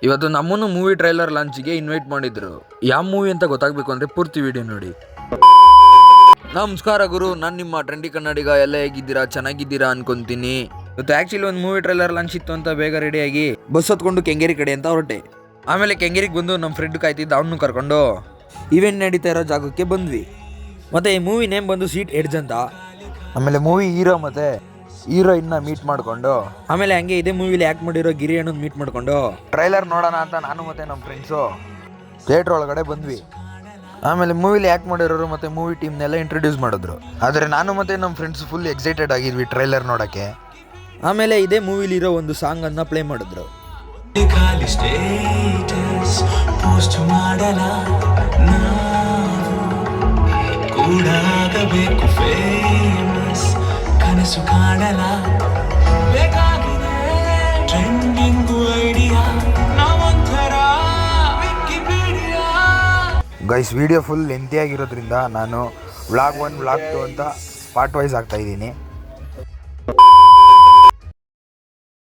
ಇವತ್ತು ನಮ್ಮನ್ನು movie trailer ಲಾಂಚಿಗೆ invite ಮಾಡಿದ್ರು. ಯಾವ ಮೂವಿ ಅಂತ ಗೊತ್ತಾಗಬೇಕು ಅಂದರೆ ಪೂರ್ತಿ ವಿಡಿಯೋ ನೋಡಿ. ನಮಸ್ಕಾರ ಗುರು, ನಾನು ನಿಮ್ಮ ಟ್ರೆಂಡಿ ಕನ್ನಡಿಗ. ಎಲ್ಲ ಹೇಗಿದ್ದೀರಾ? ಚೆನ್ನಾಗಿದ್ದೀರಾ ಅನ್ಕೊಂತೀನಿ. ಇವತ್ತು ಆ್ಯಕ್ಚುಲಿ ಒಂದು ಮೂವಿ ಟ್ರೈಲರ್ ಲಾಂಚ್ ಇತ್ತು ಅಂತ ಬೇಗ ರೆಡಿಯಾಗಿ ಬಸ್ ಹೊತ್ಕೊಂಡು ಕೆಂಗೇರಿ ಕಡೆ ಅಂತ ಹೊರಟೆ. ಆಮೇಲೆ ಕೆಂಗೇರಿಗೆ ಬಂದು ನಮ್ಮ ಫ್ರೆಂಡ್ ಕಾಯ್ತಿದ್ದ, ಅವನು ಕರ್ಕೊಂಡು ಇವೆಂಟ್ ನಡೀತಾ ಇರೋ ಜಾಗಕ್ಕೆ ಬಂದ್ವಿ. ಮತ್ತು ಈ ಮೂವಿ ನೇಮ್ ಬಂದು ಸೀಟ್ ಎಡ್ಜ್ ಅಂತ. ಆಮೇಲೆ ಮೂವಿ ಹೀರೋ ಮತ್ತು ಹೀರೋಯಿನ್ನ ಮೀಟ್ ಮಾಡಿಕೊಂಡು, ಆಮೇಲೆ ಹಂಗೆ ಇದೇ ಮೂವಿಲಿ ಆ್ಯಕ್ಟ್ ಮಾಡಿರೋ ಗಿರಿ ಅಣ್ಣನ ಮೀಟ್ ಮಾಡಿಕೊಂಡು ಟ್ರೈಲರ್ ನೋಡೋಣ ಅಂತ ನಾನು ಮತ್ತು ನಮ್ಮ ಫ್ರೆಂಡ್ಸು ಥಿಯೇಟ್ರ್ ಒಳಗಡೆ ಬಂದ್ವಿ. ಆಮೇಲೆ ಮೂವಿಲಿ ಆ್ಯಕ್ಟ್ ಮಾಡಿರೋರು ಮತ್ತು ಮೂವಿ ಟೀಮ್ನೆಲ್ಲ ಇಂಟ್ರೊಡ್ಯೂಸ್ ಮಾಡಿದ್ರು. ಆದರೆ ನಾನು ಮತ್ತು ನಮ್ಮ ಫ್ರೆಂಡ್ಸ್ ಫುಲ್ ಎಕ್ಸೈಟೆಡ್ ಆಗಿದ್ವಿ ಟ್ರೈಲರ್ ನೋಡೋಕ್ಕೆ. ಆಮೇಲೆ ಇದೇ ಮೂವಿಲಿರೋ ಒಂದು ಸಾಂಗನ್ನು ಪ್ಲೇ ಮಾಡಿದ್ರು. ಕನಸು ಕಾಣಲ ಬೇಕಾಗಿದೆ ಟ್ರೆಂಡಿಂಗು ಐಡಿಯಾ ನಾವೊಂಥರ Wikipedia. Guys, video full lengthy ಆಗಿರೋದ್ರಿಂದ ನಾನು ವ್ಲಾಗ್ 1 ವ್ಲಾಗ್ 2 ಅಂತ ಪಾರ್ಟ್ ವೈಸ್ ಆಗ್ತಾಯಿದ್ದೀನಿ.